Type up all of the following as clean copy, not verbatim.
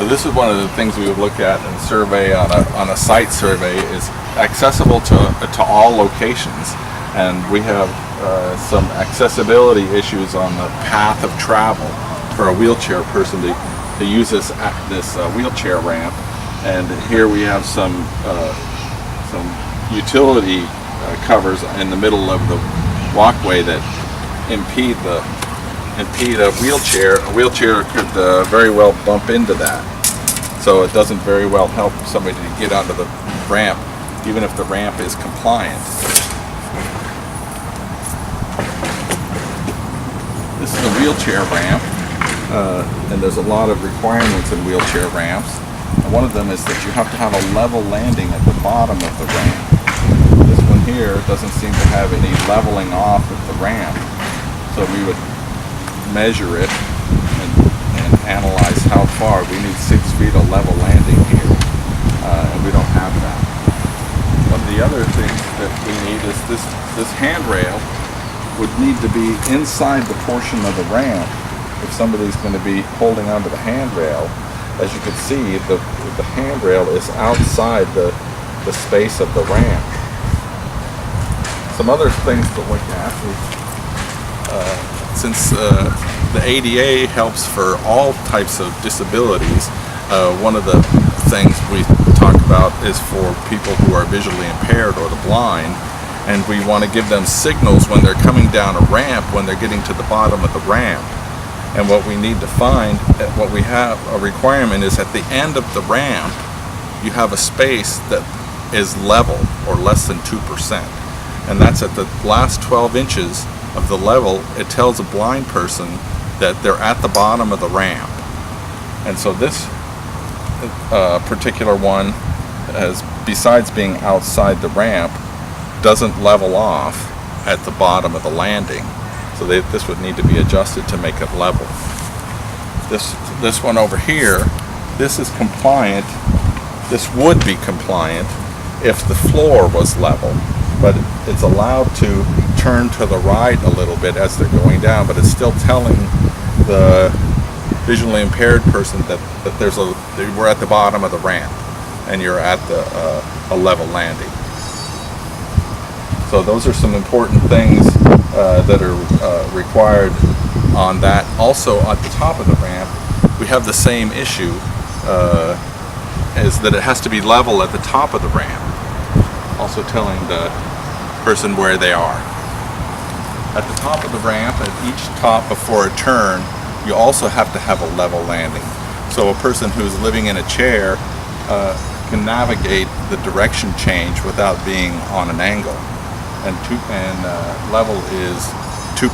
this is one of the things we would look at in a survey on a site survey is accessible to all locations, and we have some accessibility issues on the path of travel for a wheelchair person to use this wheelchair ramp. And here we have some utility covers in the middle of the walkway that impede a wheelchair. A wheelchair could very well bump into that, so it doesn't very well help somebody to get onto the ramp, even if the ramp is compliant. This is a wheelchair ramp, and there's a lot of requirements in wheelchair ramps. And one of them is that you have to have a level landing at the bottom of the ramp. This one here doesn't seem to have any leveling off of the ramp, so we would measure it and analyze how far. We need 6 feet of level landing here, and we don't have that. One of the other things that we need is this handrail would need to be inside the portion of the ramp if somebody's going to be holding onto the handrail. As you can see, the handrail is outside the space of the ramp. Some other things to look at is, since the ADA helps for all types of disabilities, one of the things we talk about is for people who are visually impaired or the blind, and we want to give them signals when they're coming down a ramp, when they're getting to the bottom of the ramp. And what we need to find, what we have a requirement is at the end of the ramp, you have a space that is level or less than 2%. And that's at the last 12 inches of the level. It tells a blind person that they're at the bottom of the ramp. And so this particular one, besides being outside the ramp, doesn't level off at the bottom of the landing. So this would need to be adjusted to make it level. This one over here, this is compliant. This would be compliant if the floor was level, but it's allowed to turn to the right a little bit as they're going down, but it's still telling the visually impaired person that we're at the bottom of the ramp and you're at a level landing. So those are some important things that are required on that. Also, at the top of the ramp, we have the same issue, is that it has to be level at the top of the ramp, also telling the person where they are. At the top of the ramp, at each top before a turn, you also have to have a level landing. So a person who's living in a chair can navigate the direction change without being on an angle. And level is 2%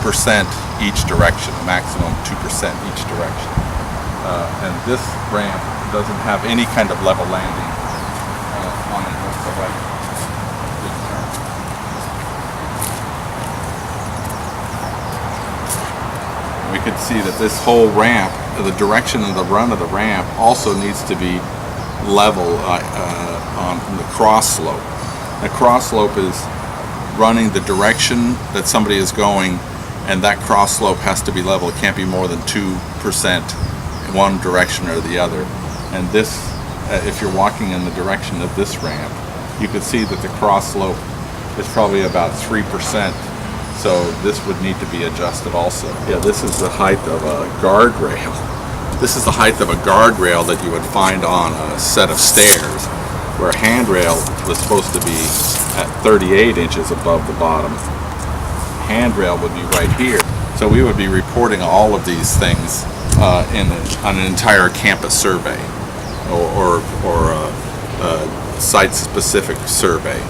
each direction, maximum 2% each direction. And this ramp doesn't have any kind of level landing on it whatsoever. We could see that this whole ramp, the direction of the run of the ramp, also needs to be level on the cross slope. The cross slope is running the direction that somebody is going, and that cross slope has to be level. It can't be more than 2% in one direction or the other. And this, if you're walking in the direction of this ramp, you can see that the cross slope is probably about 3%. So this would need to be adjusted also. Yeah, this is the height of a guardrail. This is the height of a guardrail that you would find on a set of stairs, where a handrail was supposed to be at 38 inches above the bottom. Handrail would be right here. So we would be reporting all of these things on an entire campus survey or a site-specific survey.